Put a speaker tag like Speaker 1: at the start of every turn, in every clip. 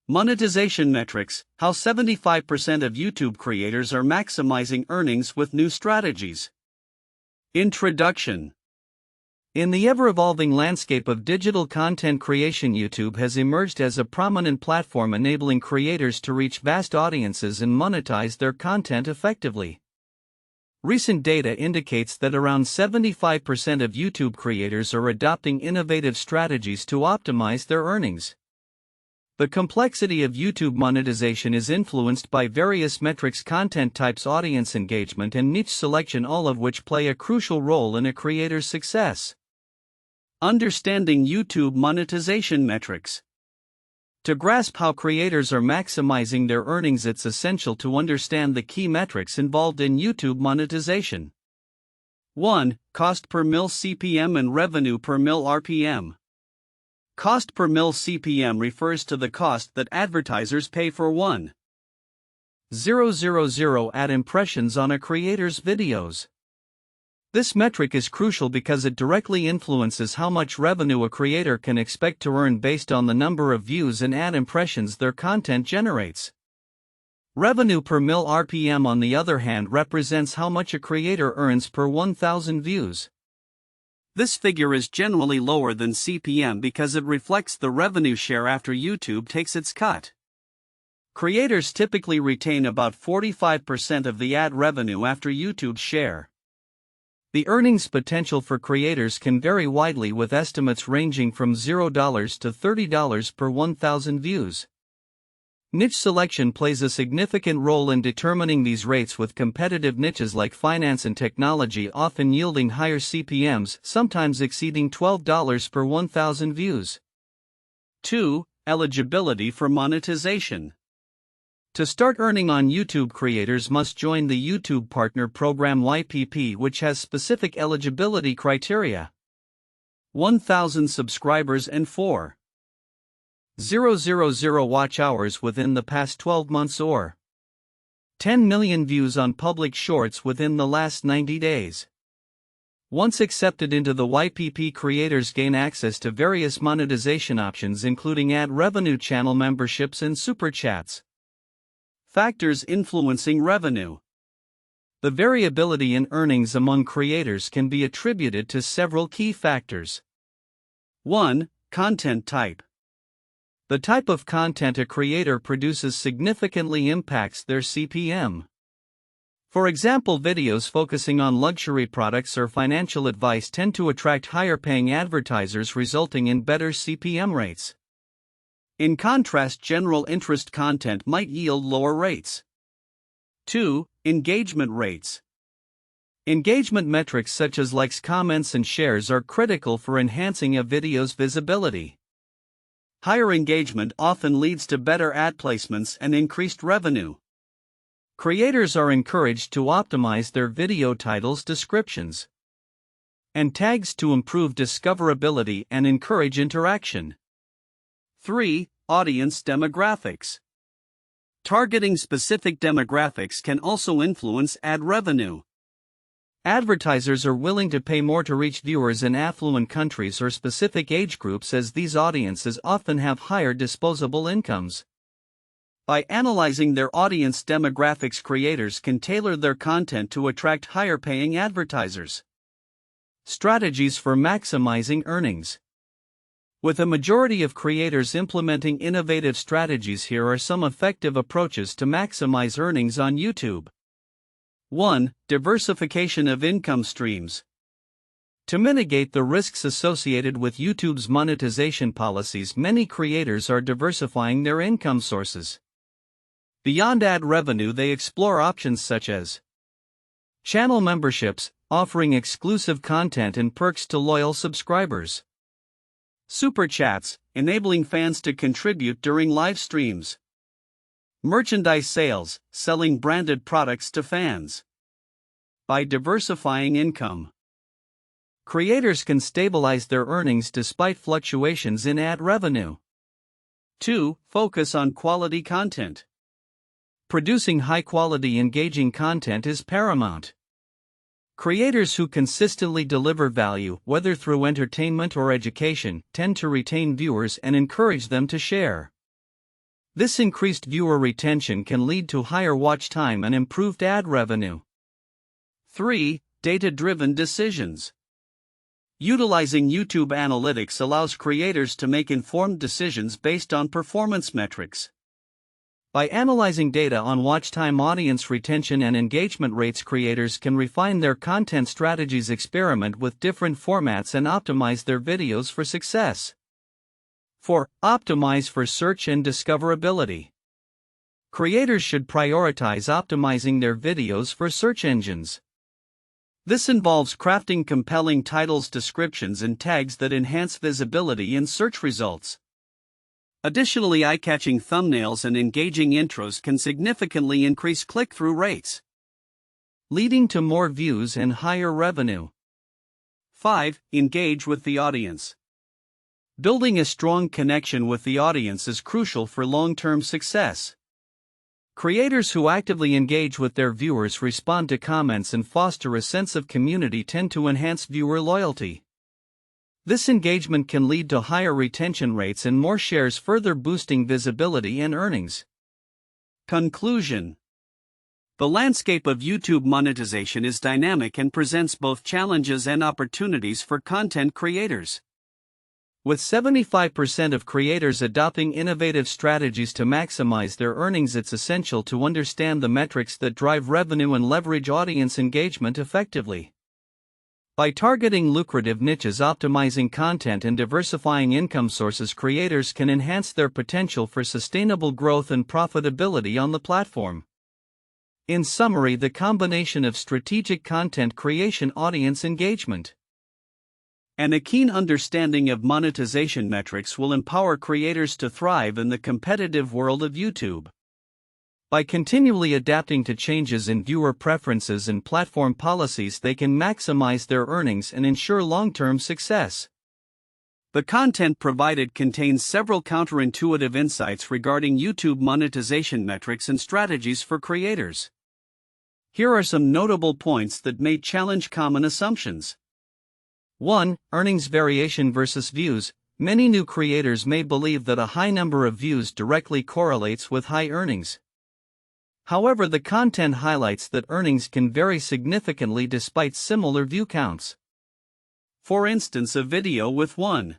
Speaker 1: Monetization metrics: how 75% of YouTube creators are maximizing earnings with new strategies. Introduction. In the ever-evolving landscape of digital content creation, YouTube has emerged as a prominent platform enabling creators to reach vast audiences and monetize their content effectively. Recent data indicates that around 75% of YouTube creators are adopting innovative strategies to optimize their earnings. The complexity of YouTube monetization is influenced by various metrics: content types, audience engagement, and niche selection, all of which play a crucial role in a creator's success. Understanding YouTube monetization metrics. To grasp how creators are maximizing their earnings, it's essential to understand the key metrics involved in YouTube monetization. 1. Cost per mil CPM and revenue per mil RPM. Cost per mil CPM refers to the cost that advertisers pay for 1,000 ad impressions on a creator's videos. This metric is crucial because it directly influences how much revenue a creator can expect to earn based on the number of views and ad impressions their content generates. Revenue per mil RPM, on the other hand, represents how much a creator earns per 1,000 views. This figure is generally lower than CPM because it reflects the revenue share after YouTube takes its cut. Creators typically retain about 45% of the ad revenue after YouTube's share. The earnings potential for creators can vary widely, with estimates ranging from $0 to $30 per 1,000 views. Niche selection plays a significant role in determining these rates, with competitive niches like finance and technology often yielding higher CPMs, sometimes exceeding $12 per 1,000 views. 2. Eligibility for monetization. To start earning on YouTube, creators must join the YouTube Partner Program (YPP), which has specific eligibility criteria. 1,000 subscribers and 4,000 watch hours within the past 12 months, or 10 million views on public shorts within the last 90 days. Once accepted into the YPP, creators gain access to various monetization options, including ad revenue, channel memberships, and super chats. Factors influencing revenue. The variability in earnings among creators can be attributed to several key factors. 1. Content type. The type of content a creator produces significantly impacts their CPM. For example, videos focusing on luxury products or financial advice tend to attract higher-paying advertisers, resulting in better CPM rates. In contrast, general interest content might yield lower rates. 2. Engagement rates. Engagement metrics such as likes, comments, and shares are critical for enhancing a video's visibility. Higher engagement often leads to better ad placements and increased revenue. Creators are encouraged to optimize their video titles, descriptions, and tags to improve discoverability and encourage interaction. 3. Audience demographics. Targeting specific demographics can also influence ad revenue. Advertisers are willing to pay more to reach viewers in affluent countries or specific age groups, as these audiences often have higher disposable incomes. By analyzing their audience demographics, creators can tailor their content to attract higher-paying advertisers. Strategies for maximizing earnings. With a majority of creators implementing innovative strategies, here are some effective approaches to maximize earnings on YouTube. 1. Diversification of income streams. To mitigate the risks associated with YouTube's monetization policies, many creators are diversifying their income sources. Beyond ad revenue, they explore options such as channel memberships, offering exclusive content and perks to loyal subscribers; super chats, enabling fans to contribute during live streams; merchandise sales, selling branded products to fans. By diversifying income, creators can stabilize their earnings despite fluctuations in ad revenue. 2. Focus on quality content. Producing high-quality, engaging content is paramount. Creators who consistently deliver value, whether through entertainment or education, tend to retain viewers and encourage them to share. This increased viewer retention can lead to higher watch time and improved ad revenue. 3. Data-driven decisions. Utilizing YouTube analytics allows creators to make informed decisions based on performance metrics. By analyzing data on watch time, audience retention, and engagement rates, creators can refine their content strategies, experiment with different formats, and optimize their videos for success. 4. Optimize for search and discoverability. Creators should prioritize optimizing their videos for search engines. This involves crafting compelling titles, descriptions, and tags that enhance visibility in search results. Additionally, eye-catching thumbnails and engaging intros can significantly increase click-through rates, leading to more views and higher revenue. 5. Engage with the audience. Building a strong connection with the audience is crucial for long-term success. Creators who actively engage with their viewers, respond to comments, and foster a sense of community tend to enhance viewer loyalty. This engagement can lead to higher retention rates and more shares, further boosting visibility and earnings. Conclusion. The landscape of YouTube monetization is dynamic and presents both challenges and opportunities for content creators. With 75% of creators adopting innovative strategies to maximize their earnings, it's essential to understand the metrics that drive revenue and leverage audience engagement effectively. By targeting lucrative niches, optimizing content, and diversifying income sources, creators can enhance their potential for sustainable growth and profitability on the platform. In summary, the combination of strategic content creation, audience engagement, and a keen understanding of monetization metrics will empower creators to thrive in the competitive world of YouTube. By continually adapting to changes in viewer preferences and platform policies, they can maximize their earnings and ensure long-term success. The content provided contains several counterintuitive insights regarding YouTube monetization metrics and strategies for creators. Here are some notable points that may challenge common assumptions. 1. Earnings variation versus views. Many new creators may believe that a high number of views directly correlates with high earnings. However, the content highlights that earnings can vary significantly despite similar view counts. For instance, a video with 1,000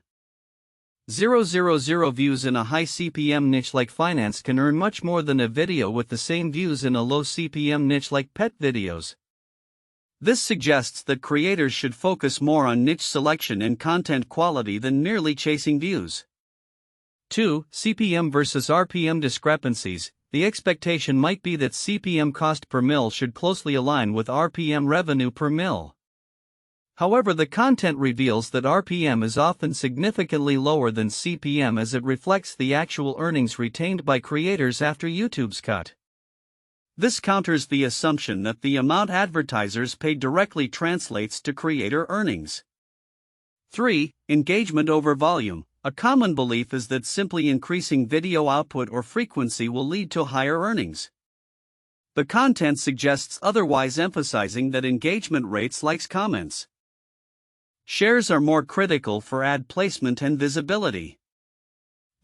Speaker 1: views in a high CPM niche like finance can earn much more than a video with the same views in a low CPM niche like pet videos. This suggests that creators should focus more on niche selection and content quality than merely chasing views. 2. CPM versus RPM discrepancies. The expectation might be that CPM, cost per mil, should closely align with RPM, revenue per mil. However, the content reveals that RPM is often significantly lower than CPM, as it reflects the actual earnings retained by creators after YouTube's cut. This counters the assumption that the amount advertisers pay directly translates to creator earnings. 3. Engagement over volume. A common belief is that simply increasing video output or frequency will lead to higher earnings. The content suggests otherwise, emphasizing that engagement rates, likes, comments, shares are more critical for ad placement and visibility.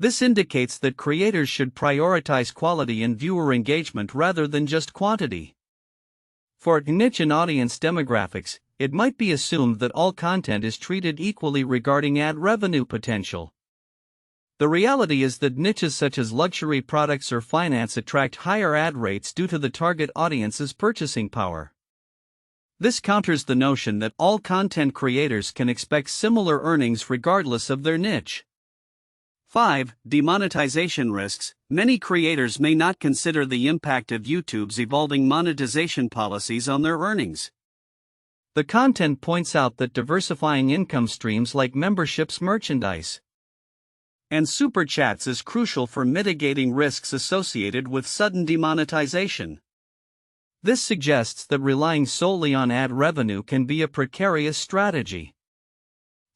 Speaker 1: This indicates that creators should prioritize quality and viewer engagement rather than just quantity. For niche and audience demographics, it might be assumed that all content is treated equally regarding ad revenue potential. The reality is that niches such as luxury products or finance attract higher ad rates due to the target audience's purchasing power. This counters the notion that all content creators can expect similar earnings regardless of their niche. 5. Demonetization risks. Many creators may not consider the impact of YouTube's evolving monetization policies on their earnings. The content points out that diversifying income streams like memberships, merchandise, and super chats is crucial for mitigating risks associated with sudden demonetization. This suggests that relying solely on ad revenue can be a precarious strategy.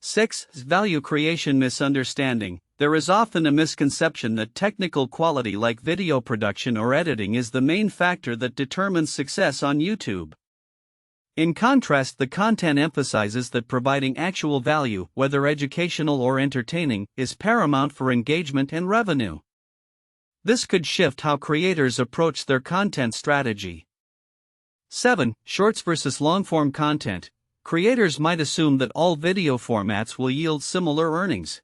Speaker 1: 6. Value creation misunderstanding. There is often a misconception that technical quality like video production or editing is the main factor that determines success on YouTube. In contrast, the content emphasizes that providing actual value, whether educational or entertaining, is paramount for engagement and revenue. This could shift how creators approach their content strategy. 7. Shorts versus long-form content. Creators might assume that all video formats will yield similar earnings.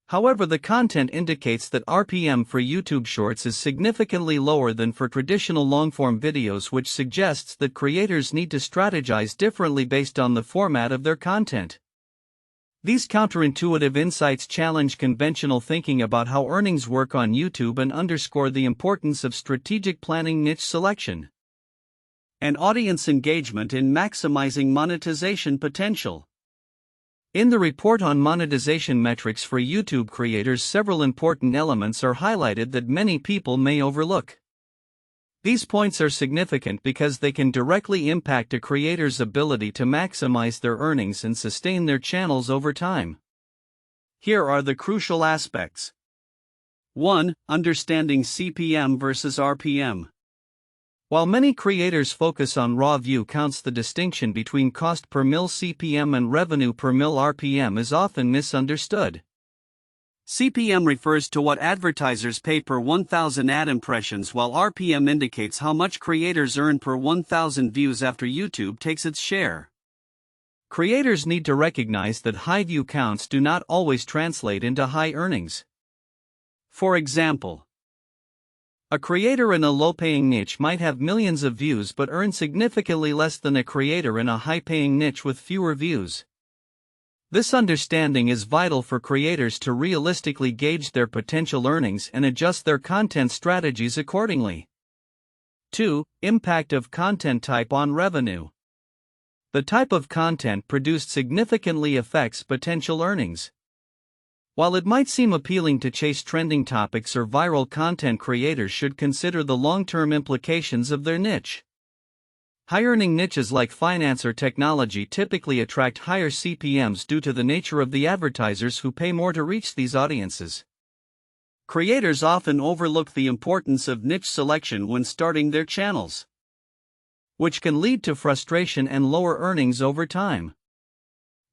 Speaker 1: However, the content indicates that RPM for YouTube Shorts is significantly lower than for traditional long-form videos, which suggests that creators need to strategize differently based on the format of their content. These counterintuitive insights challenge conventional thinking about how earnings work on YouTube and underscore the importance of strategic planning, niche selection, and audience engagement in maximizing monetization potential. In the report on monetization metrics for YouTube creators, several important elements are highlighted that many people may overlook. These points are significant because they can directly impact a creator's ability to maximize their earnings and sustain their channels over time. Here are the crucial aspects. 1. Understanding CPM versus RPM. While many creators focus on raw view counts, the distinction between cost per mil CPM and revenue per mil RPM is often misunderstood. CPM refers to what advertisers pay per 1,000 ad impressions, while RPM indicates how much creators earn per 1,000 views after YouTube takes its share. Creators need to recognize that high view counts do not always translate into high earnings. For example, a creator in a low-paying niche might have millions of views but earn significantly less than a creator in a high-paying niche with fewer views. This understanding is vital for creators to realistically gauge their potential earnings and adjust their content strategies accordingly. 2. Impact of content type on revenue. The type of content produced significantly affects potential earnings. While it might seem appealing to chase trending topics or viral content, creators should consider the long-term implications of their niche. High-earning niches like finance or technology typically attract higher CPMs due to the nature of the advertisers who pay more to reach these audiences. Creators often overlook the importance of niche selection when starting their channels, which can lead to frustration and lower earnings over time.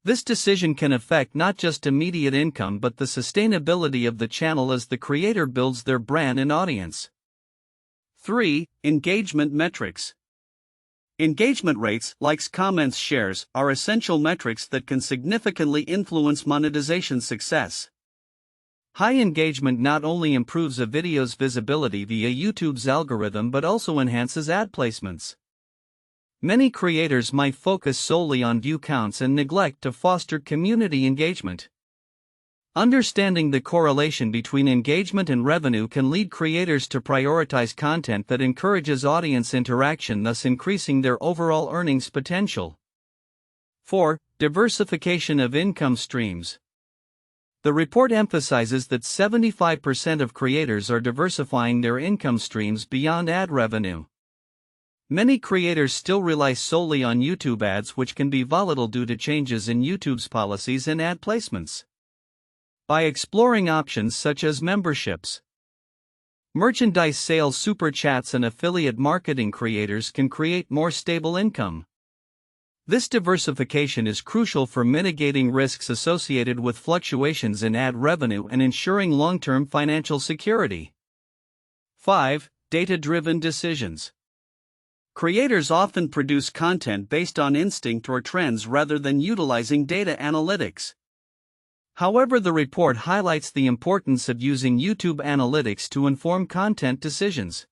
Speaker 1: This decision can affect not just immediate income but the sustainability of the channel as the creator builds their brand and audience. 3. Engagement metrics. Engagement rates, likes, comments, shares, are essential metrics that can significantly influence monetization success. High engagement not only improves a video's visibility via YouTube's algorithm but also enhances ad placements. Many creators might focus solely on view counts and neglect to foster community engagement. Understanding the correlation between engagement and revenue can lead creators to prioritize content that encourages audience interaction, thus increasing their overall earnings potential. 4. Diversification of income streams. The report emphasizes that 75% of creators are diversifying their income streams beyond ad revenue. Many creators still rely solely on YouTube ads, which can be volatile due to changes in YouTube's policies and ad placements. By exploring options such as memberships, merchandise sales, super chats, and affiliate marketing, creators can create more stable income. This diversification is crucial for mitigating risks associated with fluctuations in ad revenue and ensuring long-term financial security. 5. Data-driven decisions. Creators often produce content based on instinct or trends rather than utilizing data analytics. However, the report highlights the importance of using YouTube analytics to inform content decisions.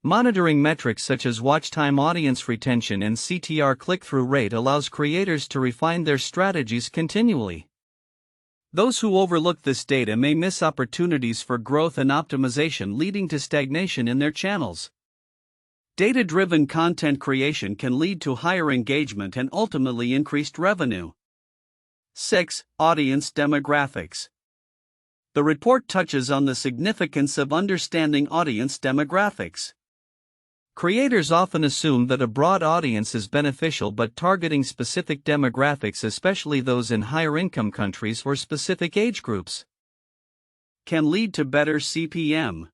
Speaker 1: Monitoring metrics such as watch time, audience retention, and CTR click-through rate allows creators to refine their strategies continually. Those who overlook this data may miss opportunities for growth and optimization, leading to stagnation in their channels. Data-driven content creation can lead to higher engagement and ultimately increased revenue. 6. Audience demographics. The report touches on the significance of understanding audience demographics. Creators often assume that a broad audience is beneficial, but targeting specific demographics, especially those in higher income countries or specific age groups, can lead to better CPM.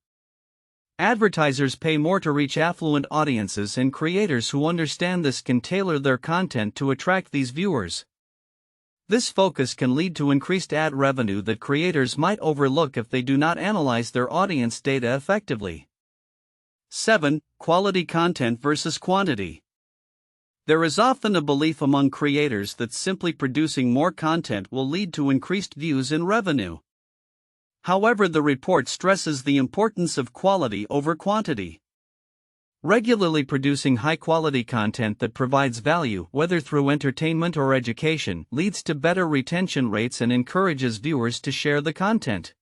Speaker 1: Advertisers pay more to reach affluent audiences, and creators who understand this can tailor their content to attract these viewers. This focus can lead to increased ad revenue that creators might overlook if they do not analyze their audience data effectively. 7. Quality content versus quantity. There is often a belief among creators that simply producing more content will lead to increased views and revenue. However, the report stresses the importance of quality over quantity. Regularly producing high-quality content that provides value, whether through entertainment or education, leads to better retention rates and encourages viewers to share the content.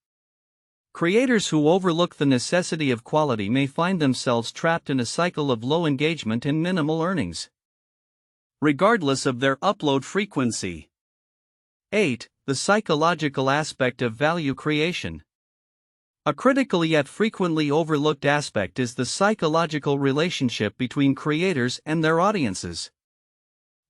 Speaker 1: Creators who overlook the necessity of quality may find themselves trapped in a cycle of low engagement and minimal earnings, regardless of their upload frequency. 8. The psychological aspect of value creation. A critical yet frequently overlooked aspect is the psychological relationship between creators and their audiences.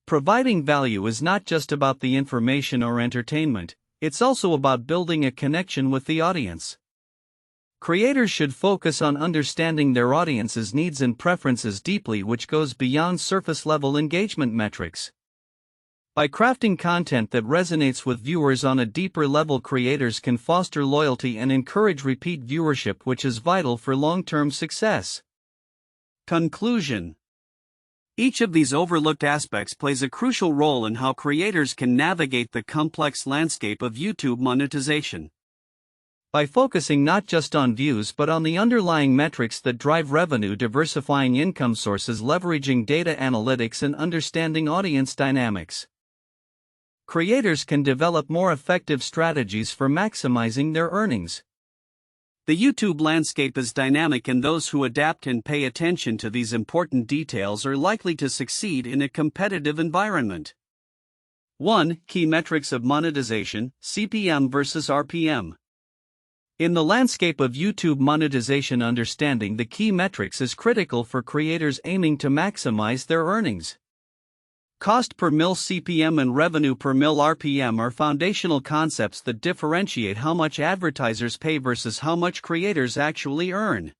Speaker 1: Providing value is not just about the information or entertainment, it's also about building a connection with the audience. Creators should focus on understanding their audience's needs and preferences deeply, which goes beyond surface-level engagement metrics. By crafting content that resonates with viewers on a deeper level, creators can foster loyalty and encourage repeat viewership, which is vital for long-term success. Conclusion. Each of these overlooked aspects plays a crucial role in how creators can navigate the complex landscape of YouTube monetization. By focusing not just on views but on the underlying metrics that drive revenue, diversifying income sources, leveraging data analytics, and understanding audience dynamics, creators can develop more effective strategies for maximizing their earnings. The YouTube landscape is dynamic, and those who adapt and pay attention to these important details are likely to succeed in a competitive environment. 1. Key metrics of monetization: CPM versus RPM. In the landscape of YouTube monetization, understanding the key metrics is critical for creators aiming to maximize their earnings. Cost per mil CPM and revenue per mil RPM are foundational concepts that differentiate how much advertisers pay versus how much creators actually earn.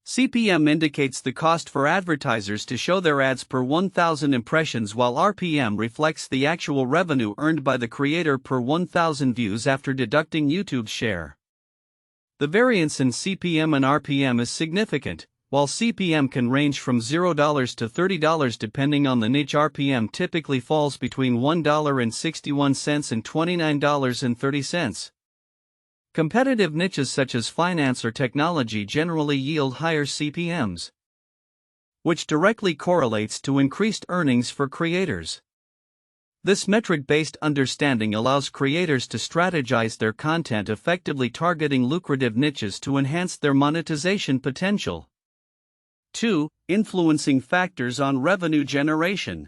Speaker 1: CPM indicates the cost for advertisers to show their ads per 1,000 impressions, while RPM reflects the actual revenue earned by the creator per 1,000 views after deducting YouTube's share. The variance in CPM and RPM is significant. While CPM can range from $0 to $30 depending on the niche, RPM typically falls between $1.61 and $29.30. Competitive niches such as finance or technology generally yield higher CPMs, which directly correlates to increased earnings for creators. This metric-based understanding allows creators to strategize their content effectively, targeting lucrative niches to enhance their monetization potential. 2. Influencing factors on revenue generation.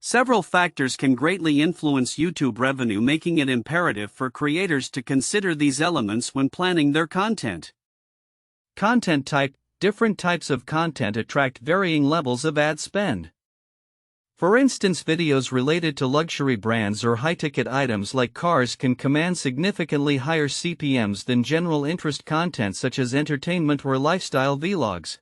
Speaker 1: Several factors can greatly influence YouTube revenue, making it imperative for creators to consider these elements when planning their content. Content type. Different types of content attract varying levels of ad spend. For instance, videos related to luxury brands or high-ticket items like cars can command significantly higher CPMs than general interest content such as entertainment or lifestyle vlogs.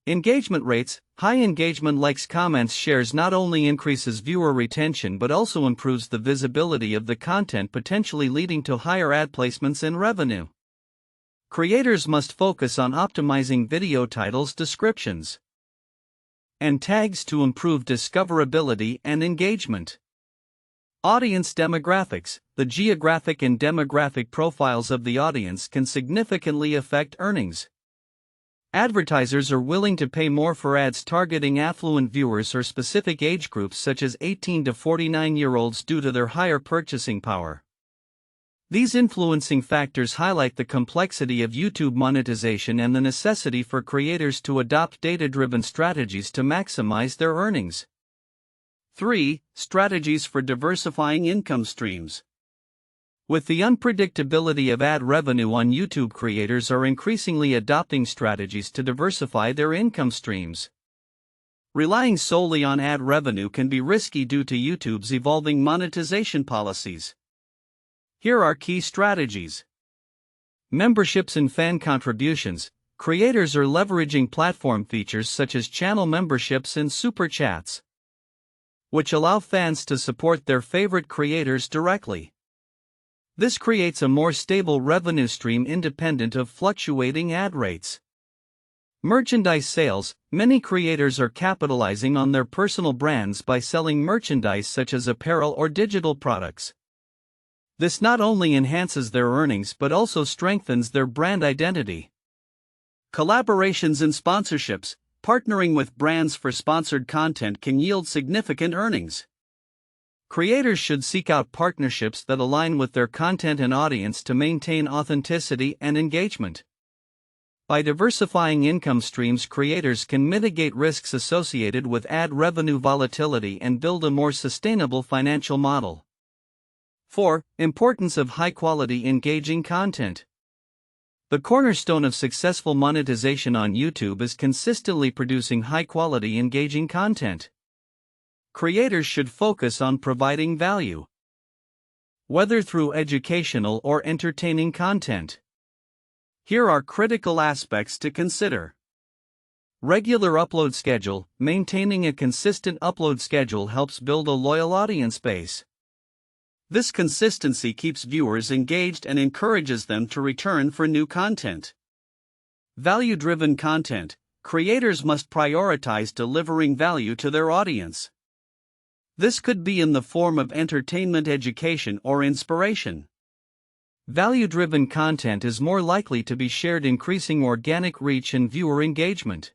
Speaker 1: Engagement rates. High engagement, likes, comments, shares not only increases viewer retention but also improves the visibility of the content, potentially leading to higher ad placements and revenue. Creators must focus on optimizing video titles, descriptions, and tags to improve discoverability and engagement. Audience demographics. The geographic and demographic profiles of the audience can significantly affect earnings. Advertisers are willing to pay more for ads targeting affluent viewers or specific age groups such as 18 to 49-year-olds due to their higher purchasing power. These influencing factors highlight the complexity of YouTube monetization and the necessity for creators to adopt data-driven strategies to maximize their earnings. 3. Strategies for diversifying income streams. With the unpredictability of ad revenue on YouTube, creators are increasingly adopting strategies to diversify their income streams. Relying solely on ad revenue can be risky due to YouTube's evolving monetization policies. Here are key strategies. Memberships and fan contributions. Creators are leveraging platform features such as channel memberships and super chats. which allow fans to support their favorite creators directly. This creates a more stable revenue stream independent of fluctuating ad rates. Merchandise sales. Many creators are capitalizing on their personal brands by selling merchandise such as apparel or digital products. This not only enhances their earnings but also strengthens their brand identity. Collaborations and sponsorships. Partnering with brands for sponsored content can yield significant earnings. Creators should seek out partnerships that align with their content and audience to maintain authenticity and engagement. By diversifying income streams, creators can mitigate risks associated with ad revenue volatility and build a more sustainable financial model. 4. Importance of high-quality, engaging content. The cornerstone of successful monetization on YouTube is consistently producing high-quality, engaging content. Creators should focus on providing value, whether through educational or entertaining content. Here are critical aspects to consider. Regular upload schedule. Maintaining a consistent upload schedule helps build a loyal audience base. This consistency keeps viewers engaged and encourages them to return for new content. Value-driven content. Creators must prioritize delivering value to their audience. This could be in the form of entertainment, education, or inspiration. Value-driven content is more likely to be shared, increasing organic reach and viewer engagement.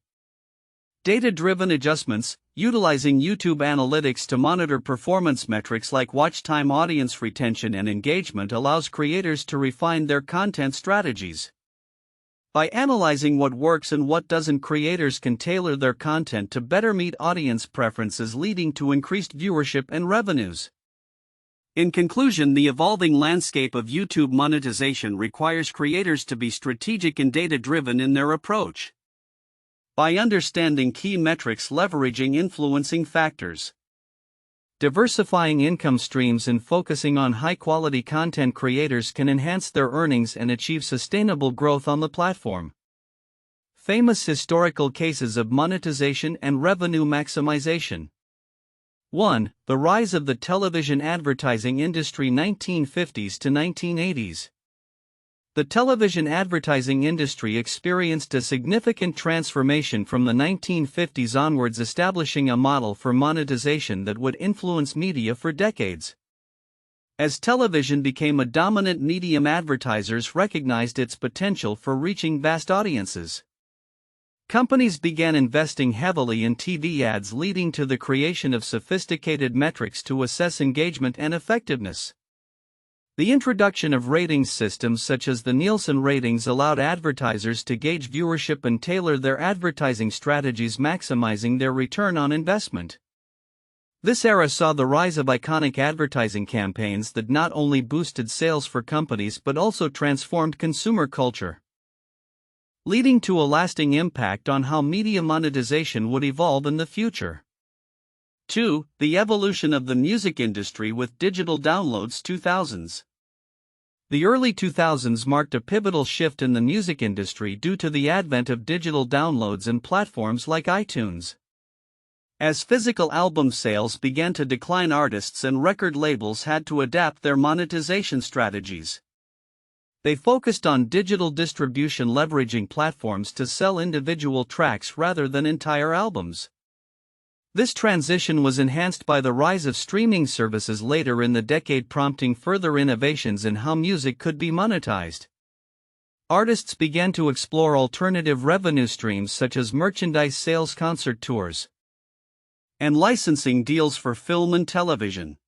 Speaker 1: Data-driven adjustments. Utilizing YouTube analytics to monitor performance metrics like watch time, audience retention, and engagement allows creators to refine their content strategies. By analyzing what works and what doesn't, creators can tailor their content to better meet audience preferences, leading to increased viewership and revenues. In conclusion, the evolving landscape of YouTube monetization requires creators to be strategic and data-driven in their approach. By understanding key metrics, leveraging influencing factors, diversifying income streams, and focusing on high-quality content, creators can enhance their earnings and achieve sustainable growth on the platform. Famous historical cases of monetization and revenue maximization. 1. The rise of the television advertising industry, 1950s to 1980s. The television advertising industry experienced a significant transformation from the 1950s onwards, establishing a model for monetization that would influence media for decades. As television became a dominant medium, advertisers recognized its potential for reaching vast audiences. Companies began investing heavily in TV ads, leading to the creation of sophisticated metrics to assess engagement and effectiveness. The introduction of ratings systems such as the Nielsen ratings allowed advertisers to gauge viewership and tailor their advertising strategies, maximizing their return on investment. This era saw the rise of iconic advertising campaigns that not only boosted sales for companies but also transformed consumer culture, leading to a lasting impact on how media monetization would evolve in the future. 2. The evolution of the music industry with digital downloads, 2000s. The early 2000s marked a pivotal shift in the music industry due to the advent of digital downloads and platforms like iTunes. As physical album sales began to decline, artists and record labels had to adapt their monetization strategies. They focused on digital distribution, leveraging platforms to sell individual tracks rather than entire albums. This transition was enhanced by the rise of streaming services later in the decade, prompting further innovations in how music could be monetized. Artists began to explore alternative revenue streams such as merchandise sales, concert tours, and licensing deals for film and television.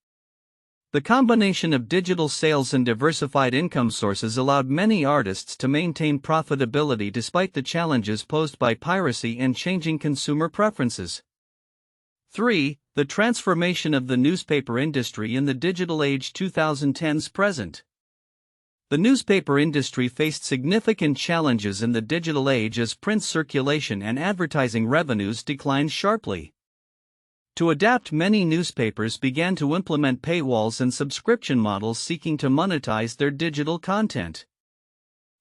Speaker 1: The combination of digital sales and diversified income sources allowed many artists to maintain profitability despite the challenges posed by piracy and changing consumer preferences. 3. The transformation of the newspaper industry in the digital age, 2010s present. The newspaper industry faced significant challenges in the digital age as print circulation and advertising revenues declined sharply. To adapt, many newspapers began to implement paywalls and subscription models seeking to monetize their digital content.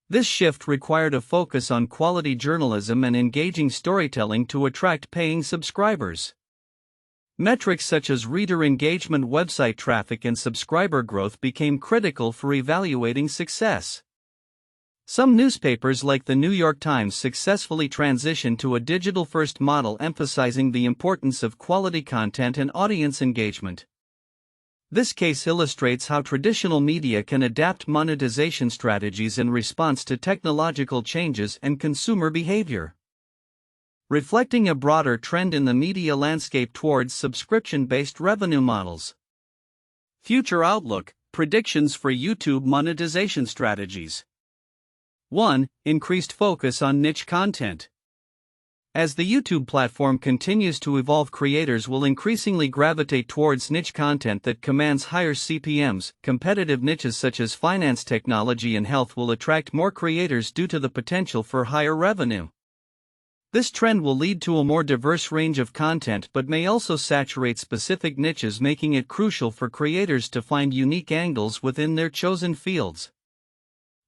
Speaker 1: This shift required a focus on quality journalism and engaging storytelling to attract paying subscribers. Metrics such as reader engagement, website traffic, and subscriber growth became critical for evaluating success. Some newspapers like the New York Times successfully transitioned to a digital-first model emphasizing the importance of quality content and audience engagement. This case illustrates how traditional media can adapt monetization strategies in response to technological changes and consumer behavior. Reflecting a broader trend in the media landscape towards subscription-based revenue models. Future outlook, predictions for YouTube monetization strategies. 1. Increased focus on niche content. As the YouTube platform continues to evolve, creators will increasingly gravitate towards niche content that commands higher CPMs. Competitive niches such as finance, technology, and health will attract more creators due to the potential for higher revenue. This trend will lead to a more diverse range of content but may also saturate specific niches, making it crucial for creators to find unique angles within their chosen fields.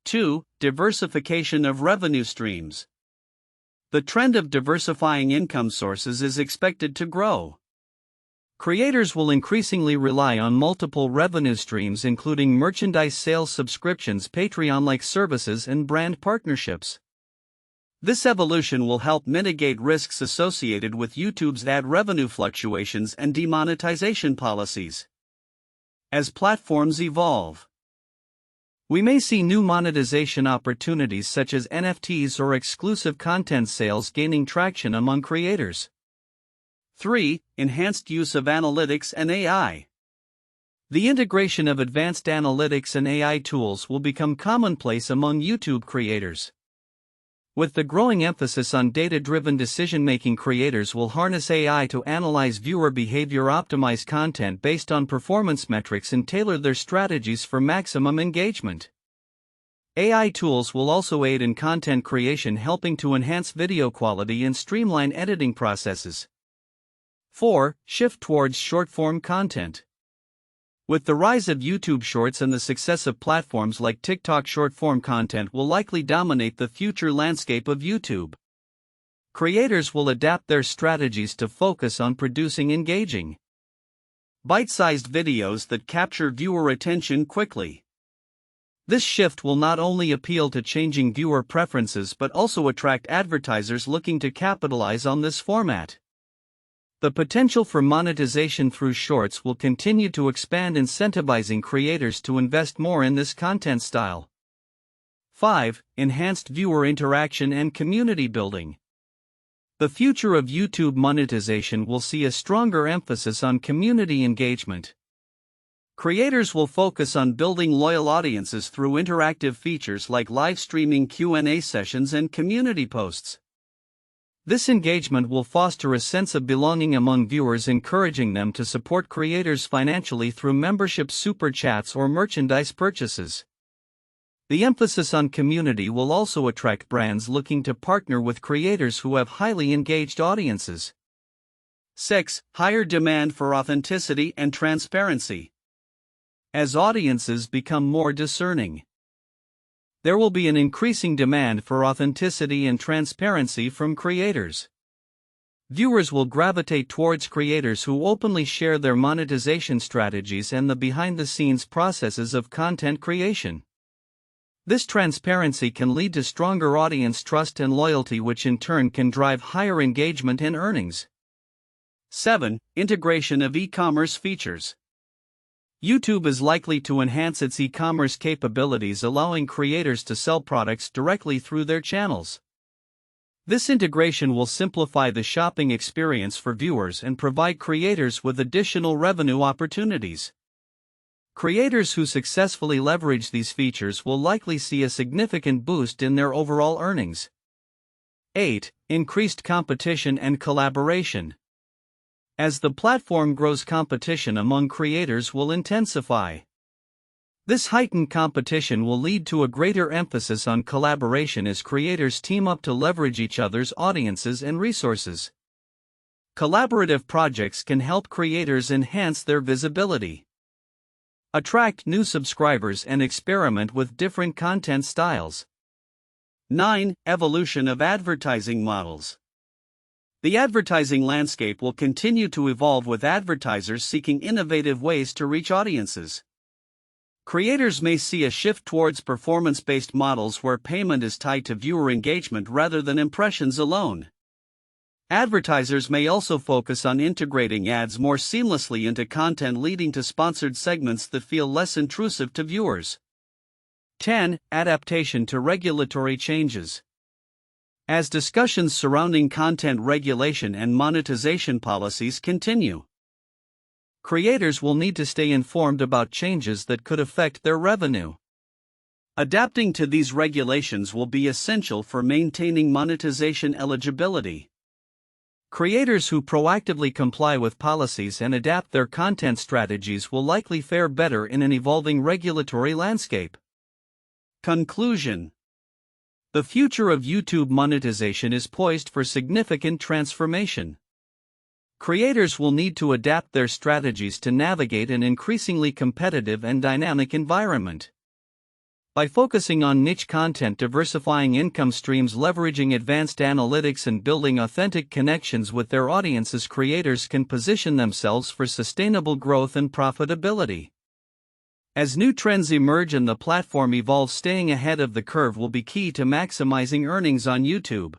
Speaker 1: 2. Diversification of revenue streams. The trend of diversifying income sources is expected to grow. Creators will increasingly rely on multiple revenue streams, including merchandise sales, subscriptions, Patreon-like services, and brand partnerships. This evolution will help mitigate risks associated with YouTube's ad revenue fluctuations and demonetization policies. As platforms evolve, we may see new monetization opportunities such as NFTs or exclusive content sales gaining traction among creators. 3. Enhanced use of analytics and AI. The integration of advanced analytics and AI tools will become commonplace among YouTube creators. With the growing emphasis on data-driven decision-making, creators will harness AI to analyze viewer behavior, optimize content based on performance metrics, and tailor their strategies for maximum engagement. AI tools will also aid in content creation, helping to enhance video quality and streamline editing processes. 4. Shift towards short-form content. With the rise of YouTube Shorts and the success of platforms like TikTok, short-form content will likely dominate the future landscape of YouTube. Creators will adapt their strategies to focus on producing engaging, bite-sized videos that capture viewer attention quickly. This shift will not only appeal to changing viewer preferences but also attract advertisers looking to capitalize on this format. The potential for monetization through shorts will continue to expand, incentivizing creators to invest more in this content style. 5. Enhanced viewer interaction and community building. The future of YouTube monetization will see a stronger emphasis on community engagement. Creators will focus on building loyal audiences through interactive features like live streaming, Q&A sessions, and community posts. This engagement will foster a sense of belonging among viewers, encouraging them to support creators financially through membership, super chats, or merchandise purchases. The emphasis on community will also attract brands looking to partner with creators who have highly engaged audiences. 6. Higher demand for authenticity and transparency. As audiences become more discerning, there will be an increasing demand for authenticity and transparency from creators. Viewers will gravitate towards creators who openly share their monetization strategies and the behind-the-scenes processes of content creation. This transparency can lead to stronger audience trust and loyalty, which in turn can drive higher engagement and earnings. 7. Integration of e-commerce features. YouTube is likely to enhance its e-commerce capabilities, allowing creators to sell products directly through their channels. This integration will simplify the shopping experience for viewers and provide creators with additional revenue opportunities. Creators who successfully leverage these features will likely see a significant boost in their overall earnings. 8. Increased competition and collaboration. As the platform grows, competition among creators will intensify. This heightened competition will lead to a greater emphasis on collaboration as creators team up to leverage each other's audiences and resources. Collaborative projects can help creators enhance their visibility, attract new subscribers, and experiment with different content styles. 9. Evolution of advertising models. The advertising landscape will continue to evolve with advertisers seeking innovative ways to reach audiences. Creators may see a shift towards performance-based models where payment is tied to viewer engagement rather than impressions alone. Advertisers may also focus on integrating ads more seamlessly into content, leading to sponsored segments that feel less intrusive to viewers. 10. Adaptation to regulatory changes. As discussions surrounding content regulation and monetization policies continue, creators will need to stay informed about changes that could affect their revenue. Adapting to these regulations will be essential for maintaining monetization eligibility. Creators who proactively comply with policies and adapt their content strategies will likely fare better in an evolving regulatory landscape. Conclusion. The future of YouTube monetization is poised for significant transformation. Creators will need to adapt their strategies to navigate an increasingly competitive and dynamic environment. By focusing on niche content, diversifying income streams, leveraging advanced analytics, and building authentic connections with their audiences, creators can position themselves for sustainable growth and profitability. As new trends emerge and the platform evolves, staying ahead of the curve will be key to maximizing earnings on YouTube.